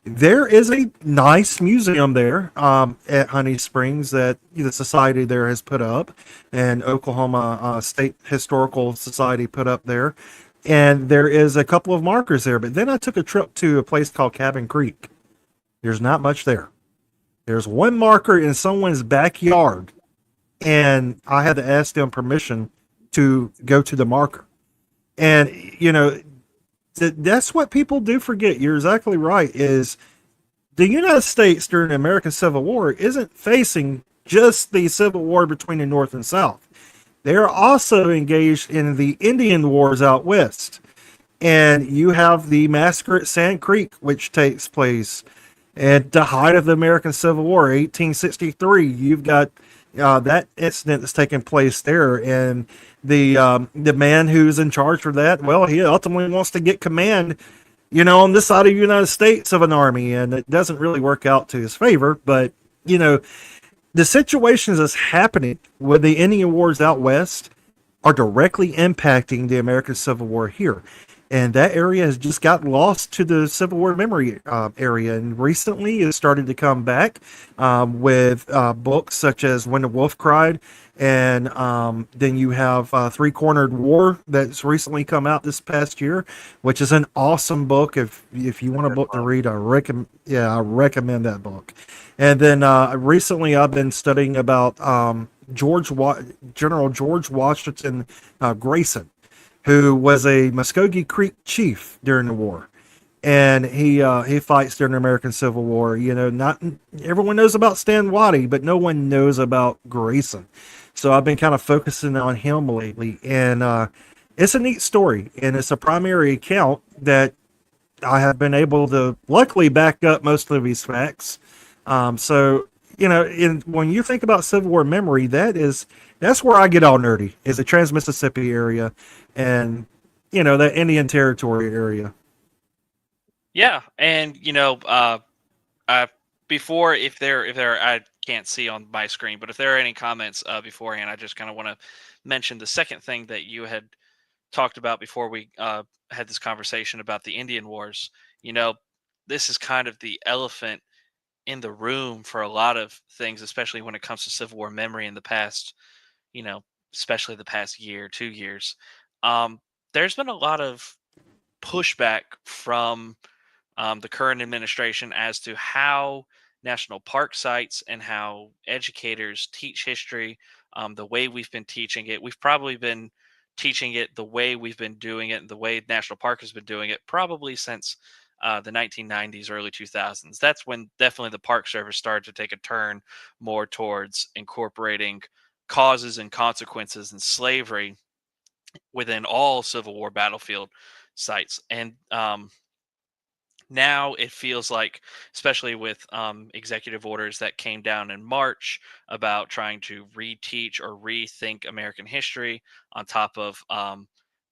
there is a nice museum there at Honey Springs that the society there has put up, and Oklahoma State Historical Society put up there. And there is a couple of markers there. But then I took a trip to a place called Cabin Creek. There's not much there. There's one marker in someone's backyard, and I had to ask them permission to go to the marker. And, that's what people do forget. You're exactly right. Is the United States during the American Civil War isn't facing just the Civil War between the North and South. They are also engaged in the Indian Wars out west. And you have the massacre at Sand Creek, which takes place at the height of the American Civil War, 1863. You've got that incident that's taking place there, and the man who's in charge for that, well, he ultimately wants to get command, on this side of the United States of an army, and it doesn't really work out to his favor. But the situations that's happening with the Indian Wars out west are directly impacting the American Civil War here. And that area has just got lost to the Civil War memory area. And recently it started to come back with books such as When the Wolf Cried. And then you have Three Cornered War that's recently come out this past year, which is an awesome book. If you want a book to read, I recommend that book. And then recently I've been studying about General George Washington Grayson, who was a Muskogee Creek chief during the war, and he fights during the American Civil War. You know, not everyone knows about Stan Waddy, but no one knows about Grayson. So I've been kind of focusing on him lately, and it's a neat story, and it's a primary account that I have been able to luckily back up most of these facts. So you know, when you think about Civil War memory, that's where I get all nerdy. Is the Trans Mississippi area, and you know that Indian Territory area. Yeah, and before if there I can't see on my screen, but if there are any comments beforehand, I just kind of want to mention the second thing that you had talked about before we had this conversation about the Indian Wars. You know, this is kind of the elephant in the room for a lot of things, especially when it comes to Civil War memory in the past. You know, especially the past year, 2 years. There's been a lot of pushback from the current administration as to how national park sites and how educators teach history, the way we've been teaching it. We've probably been teaching it the way we've been doing it and the way National Park has been doing it probably since the 1990s, early 2000s. That's when definitely the Park Service started to take a turn more towards incorporating causes and consequences and slavery within all Civil War battlefield sites. And now it feels like, especially with executive orders that came down in March about trying to reteach or rethink American history on top of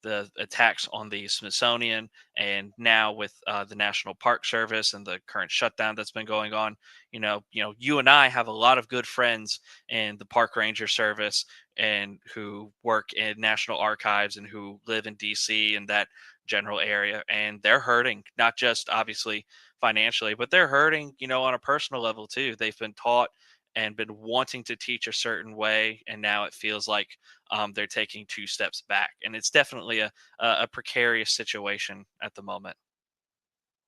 the attacks on the Smithsonian, and now with the National Park Service and the current shutdown that's been going on. You and I have a lot of good friends in the Park Ranger Service and who work in National Archives and who live in DC and that general area, and they're hurting, not just obviously financially, but they're hurting on a personal level too. They've been taught and been wanting to teach a certain way, and now it feels like they're taking two steps back, and it's definitely a precarious situation at the moment.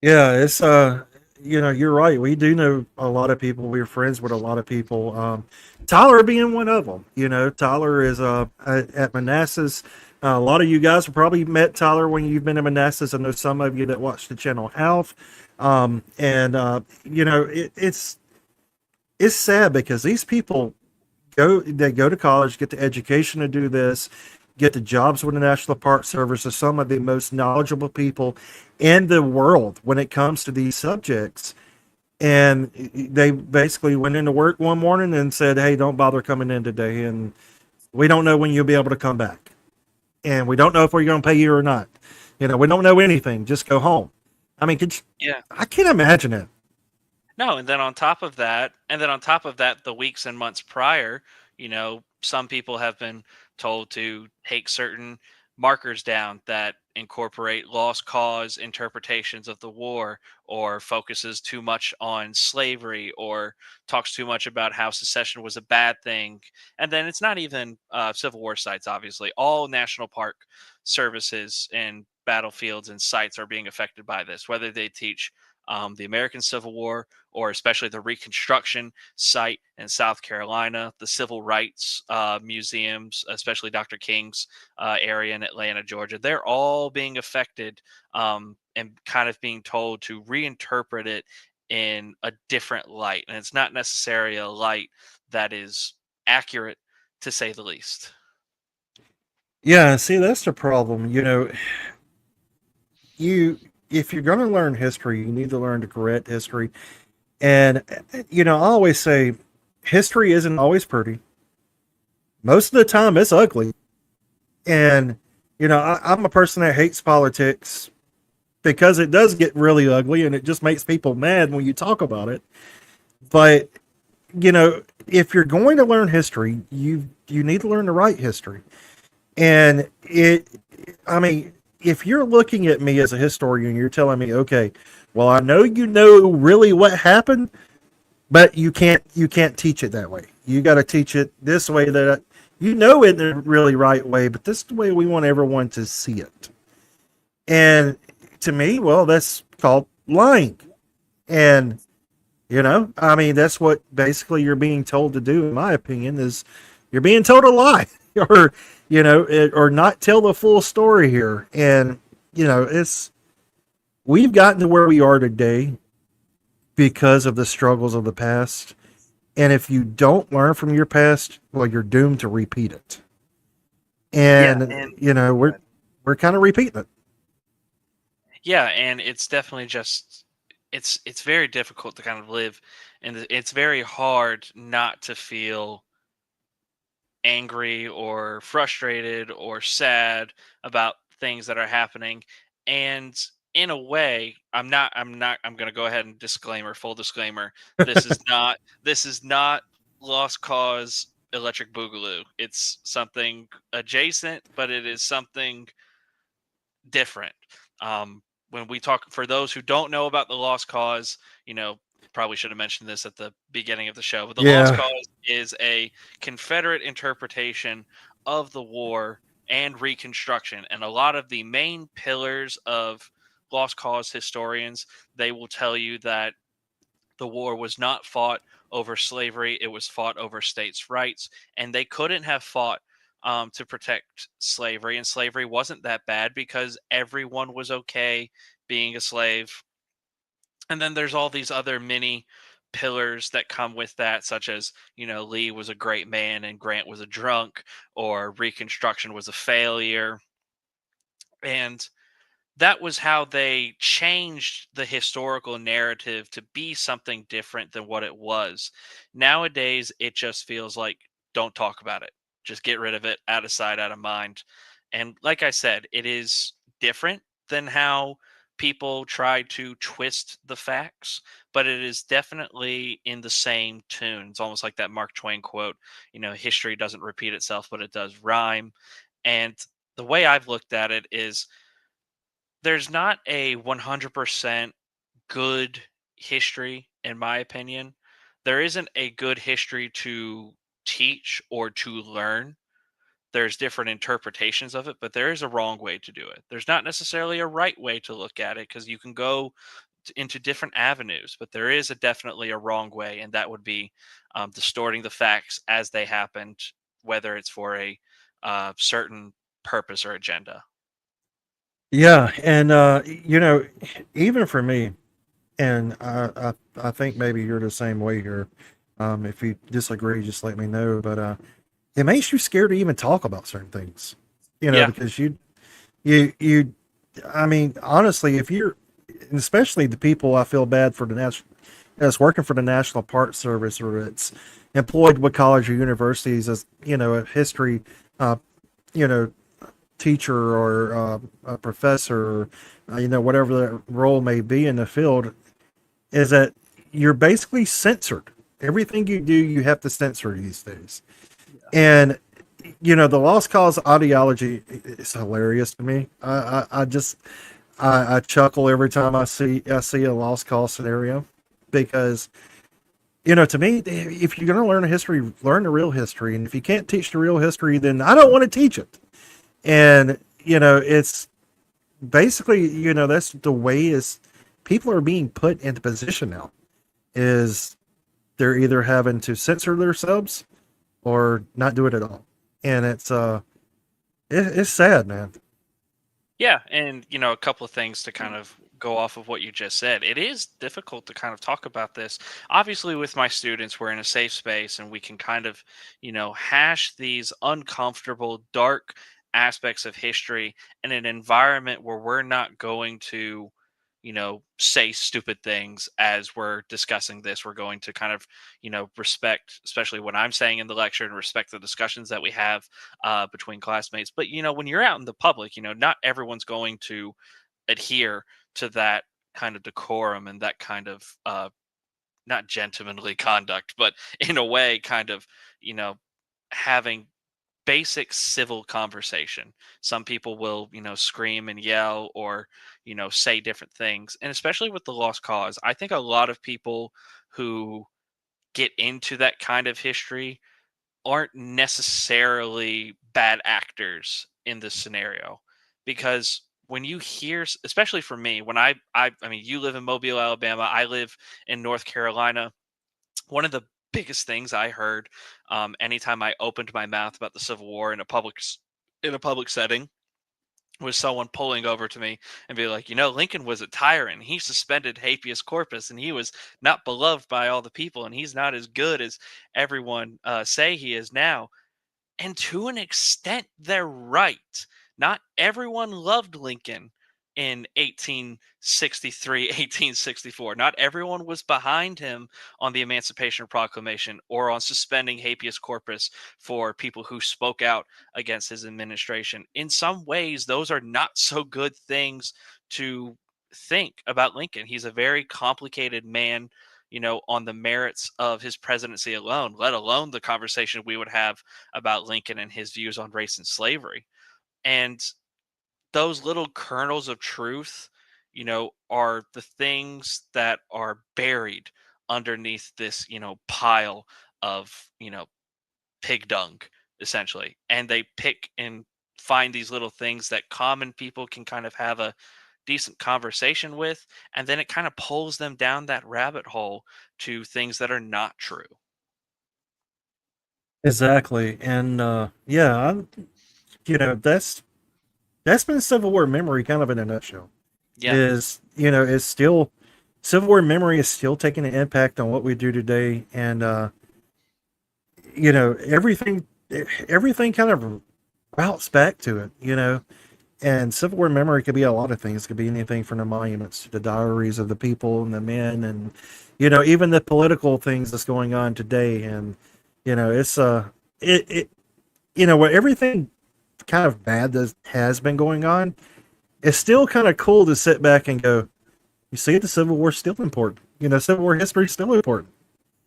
Yeah, it's you know, you're right. We do know a lot of people. We're friends with a lot of people. Tyler being one of them. You know, Tyler is at Manassas. A lot of you guys have probably met Tyler when you've been in Manassas. I know some of you that watch the channel have. And you know, it's sad because these people go to college, get the education to do this, get the jobs with the National Park Service, are some of the most knowledgeable people in the world when it comes to these subjects. And they basically went into work one morning and said, "Hey, don't bother coming in today, and we don't know when you'll be able to come back, and we don't know if we're going to pay you or not. You know, we don't know anything. Just go home." I mean, Yeah. I can't imagine it. No, and then on top of that, the weeks and months prior, some people have been told to take certain markers down that incorporate lost cause interpretations of the war, or focuses too much on slavery, or talks too much about how secession was a bad thing. And then it's not even Civil War sites, obviously. All national park services and battlefields and sites are being affected by this, whether they teach the American Civil War, or especially the Reconstruction site in South Carolina, the Civil Rights museums, especially Dr. King's area in Atlanta, Georgia. They're all being affected, and kind of being told to reinterpret it in a different light. And it's not necessarily a light that is accurate, to say the least. Yeah, see, that's the problem. You know, you if you're going to learn history, you need to learn the correct history. And you know, I always say history isn't always pretty. Most of the time, it's ugly. And you know, I'm a person that hates politics because it does get really ugly, and it just makes people mad when you talk about it. But you know, if you're going to learn history, you need to learn the right history. And I mean, if you're looking at me as a historian, you're telling me, okay, well, I know you know really what happened, but you can't teach it that way. You got to teach it this way that you know it the really right way, but this is the way we want everyone to see it. And to me, well, that's called lying. And I mean, that's what basically you're being told to do, in my opinion, is you're being told to lie or, or not tell the full story here. And, we've gotten to where we are today because of the struggles of the past. And if you don't learn from your past, well, you're doomed to repeat it. Yeah, And, and we're kind of repeating it. yeah, and it's definitely just it's very difficult to kind of live, and it's very hard not to feel angry or frustrated or sad about things that are happening. And in a way, I'm going to go ahead and full disclaimer, this is not Lost Cause Electric Boogaloo. It's something adjacent, but it is something different. When we talk, for those who don't know about the Lost Cause, probably should have mentioned this at the beginning of the show, but the Lost Yeah. Cause is a Confederate interpretation of the war and Reconstruction. And a lot of the main pillars of Lost Cause historians, they will tell you that the war was not fought over slavery, it was fought over states' rights. And they couldn't have fought to protect slavery. And slavery wasn't that bad because everyone was okay being a slave. And then there's all these other mini pillars that come with that, such as, Lee was a great man and Grant was a drunk, or Reconstruction was a failure. And that was how they changed the historical narrative to be something different than what it was. Nowadays, it just feels like, don't talk about it. Just get rid of it, out of sight, out of mind. And like I said, it is different than how people try to twist the facts, but it is definitely in the same tune. It's almost like that Mark Twain quote, history doesn't repeat itself, but it does rhyme. And the way I've looked at it is, there's not a 100% good history, in my opinion. There isn't a good history to teach or to learn. There's different interpretations of it, but there is a wrong way to do it. There's not necessarily a right way to look at it, because you can go into different avenues, but there is definitely a wrong way, and that would be distorting the facts as they happened, whether it's for a certain purpose or agenda. Yeah. And, even for me, and I think maybe you're the same way here. If you disagree, just let me know. But it makes you scared to even talk about certain things, Yeah. because you, I mean, honestly, if you're, especially the people, I feel bad for the national, that's working for the National Park Service, or it's employed with college or universities as, a history, uh, you know, teacher, or a professor, or, whatever that role may be in the field, is that you're basically censored. Everything you do, you have to censor these days. And the lost cause ideology is hilarious to me. I just I chuckle every time I see a lost cause scenario, because to me, if you're going to learn a history, learn the real history, and if you can't teach the real history, then I don't want to teach it. And it's basically, that's the way is people are being put into position now, is they're either having to censor themselves or not do it at all. And it's sad, man. Yeah, and a couple of things to kind of go off of what you just said. It is difficult to kind of talk about this. Obviously, with my students, we're in a safe space and we can kind of, hash these uncomfortable, dark aspects of history in an environment where we're not going to, say stupid things as we're discussing this. We're going to kind of, respect, especially what I'm saying in the lecture, and respect the discussions that we have between classmates. But when you're out in the public, not everyone's going to adhere to that kind of decorum and that kind of not gentlemanly conduct, but in a way, kind of, you know having basic civil conversation. Some people will, scream and yell or, say different things. And especially with the lost cause, I think a lot of people who get into that kind of history aren't necessarily bad actors in this scenario, because when you hear, especially for me, when I mean, you live in Mobile, Alabama, I live in North Carolina. One of the biggest things I heard, anytime I opened my mouth about the Civil War in a public setting, was someone pulling over to me and be like, Lincoln was a tyrant. He suspended habeas corpus, and he was not beloved by all the people, and he's not as good as everyone say he is now. And to an extent, they're right. Not everyone loved Lincoln in 1863, 1864. Not everyone was behind him on the Emancipation Proclamation or on suspending habeas corpus for people who spoke out against his administration. In some ways, those are not so good things to think about Lincoln. He's a very complicated man, on the merits of his presidency alone, let alone the conversation we would have about Lincoln and his views on race and slavery. And those little kernels of truth, are the things that are buried underneath this, pile of, pig dung, essentially. And they pick and find these little things that common people can kind of have a decent conversation with, and then it kind of pulls them down that rabbit hole to things that are not true. Exactly, and yeah, that's been Civil War memory, kind of in a nutshell. Yeah. It's still Civil War memory is still taking an impact on what we do today, and everything kind of routes back to it. And Civil War memory could be a lot of things. It could be anything from the monuments to the diaries of the people and the men, and even the political things that's going on today. And it's what everything kind of bad that has been going on, it's still kind of cool to sit back and go, you see, the Civil War is still important. Civil War history is still important.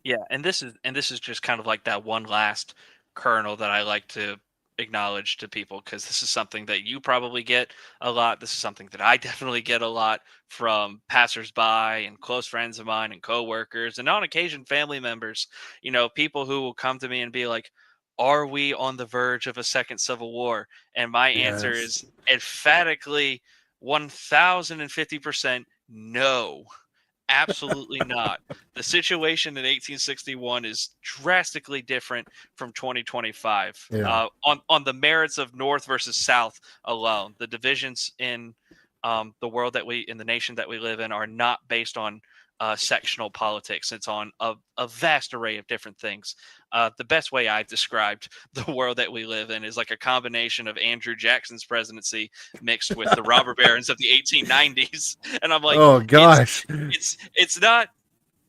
Yeah, and this is just kind of like that one last kernel that I like to acknowledge to people, because this is something that you probably get a lot. This is something that I definitely get a lot from passersby and close friends of mine and coworkers, and on occasion family members. People who will come to me and be like, "Are we on the verge of a second Civil War?" And my answer Yes. is emphatically 1050% no. Absolutely not. The situation in 1861 is drastically different from 2025. Yeah. On the merits of North versus South alone, the divisions in in the nation that we live in, are not based on sectional politics. It's on a vast array of different things. The best way I've described the world that we live in is like a combination of Andrew Jackson's presidency mixed with the robber barons of the 1890s. And I'm like, oh gosh, it's not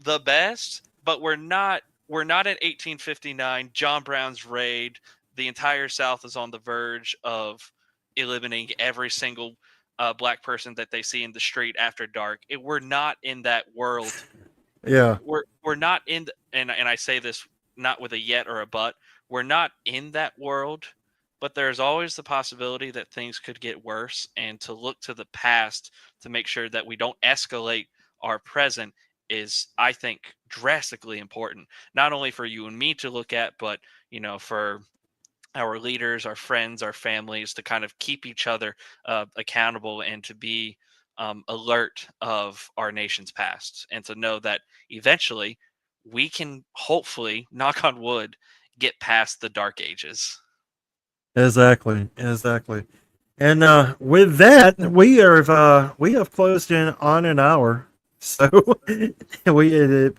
the best, but we're not at 1859, John Brown's raid. The entire South is on the verge of eliminating every single black person that they see in the street after dark. We're not in that world. Yeah. We're not in and I say this not with a yet or a but. We're not in that world, but there's always the possibility that things could get worse, and to look to the past to make sure that we don't escalate our present is, I think, drastically important. Not only for you and me to look at, but for our leaders, our friends, our families, to kind of keep each other accountable, and to be alert of our nation's past, and to know that eventually we can hopefully, knock on wood, get past the dark ages. Exactly. And with that, we have closed in on an hour. So it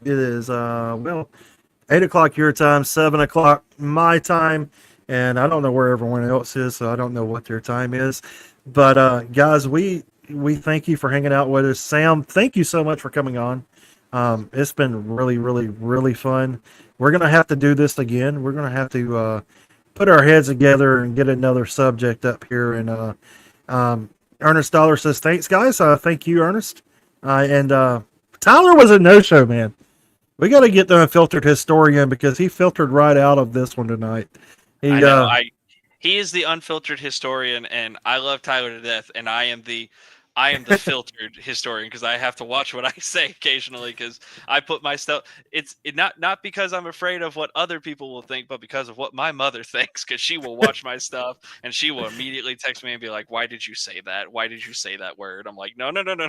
is 8 o'clock your time, 7 o'clock my time, and I don't know where everyone else is, so I don't know what their time is. But guys, we thank you for hanging out with us. Sam, thank you so much for coming on. It's been really, really, really fun. We're gonna have to do this again. We're gonna have to put our heads together and get another subject up here. And Ernest Dollar says, thanks, guys. Thank you, Ernest. And Tyler was a no-show, man. We got to get the unfiltered historian, because he filtered right out of this one tonight. I know. he is the unfiltered historian, and I love Tyler to death, and I am the filtered historian because I have to watch what I say occasionally because I put my stuff. Not because I'm afraid of what other people will think, but because of what my mother thinks. Because she will watch my stuff and she will immediately text me and be like, "Why did you say that? Why did you say that word?" I'm like, "No, no, no, no."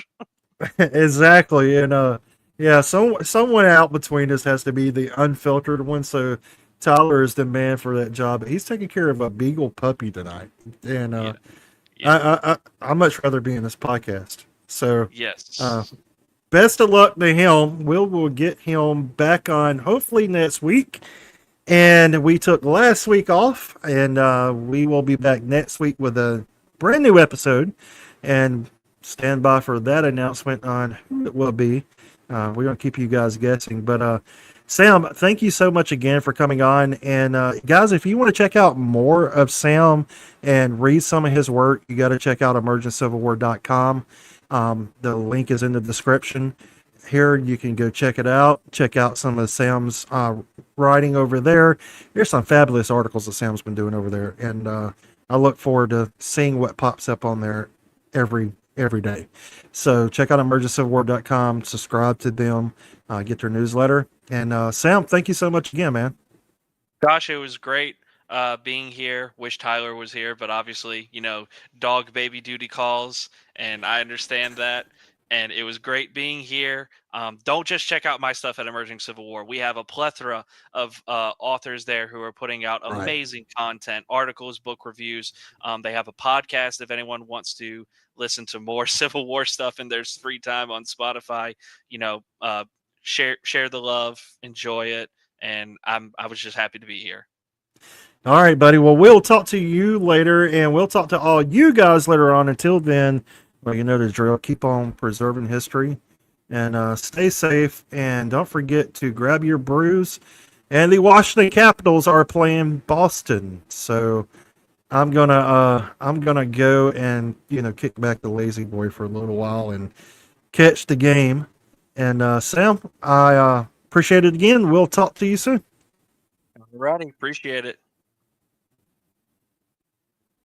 Exactly, and yeah, someone out between us has to be the unfiltered one. So Tyler is the man for that job. He's taking care of a beagle puppy tonight, and Yeah, yeah, I'd much rather be in this podcast. So yes. best of luck to him. We'll get him back on hopefully next week. And we took last week off, and we will be back next week with a brand new episode. And stand by for that announcement on who it will be. We're going to keep you guys guessing. But Sam, thank you so much again for coming on. And guys, if you want to check out more of Sam and read some of his work, you got to check out emergentcivil.com. The link is in the description here. You can go check it out. Check out some of Sam's writing over there. There's some fabulous articles that Sam's been doing over there, and I look forward to seeing what pops up on there every day. So check out emergentcivil.com, subscribe to them, get their newsletter. And Sam, thank you so much again, man. Gosh, it was great being here. Wish Tyler was here, but obviously, dog baby duty calls, and I understand that. And it was great being here. Don't just check out my stuff at Emerging Civil War. We have a plethora of authors there who are putting out amazing content, articles, book reviews. They have a podcast if anyone wants to listen to more Civil War stuff in their free time on Spotify. Share the love, enjoy it, and I was just happy to be here. All right, buddy. Well, we'll talk to you later, and we'll talk to all you guys later on. Until then, well, you know the drill. Keep on preserving history, and stay safe. And don't forget to grab your brews. And the Washington Capitals are playing Boston, so I'm gonna go and kick back the lazy boy for a little while and catch the game. And Sam, I appreciate it again. We'll talk to you soon. Alrighty, appreciate it.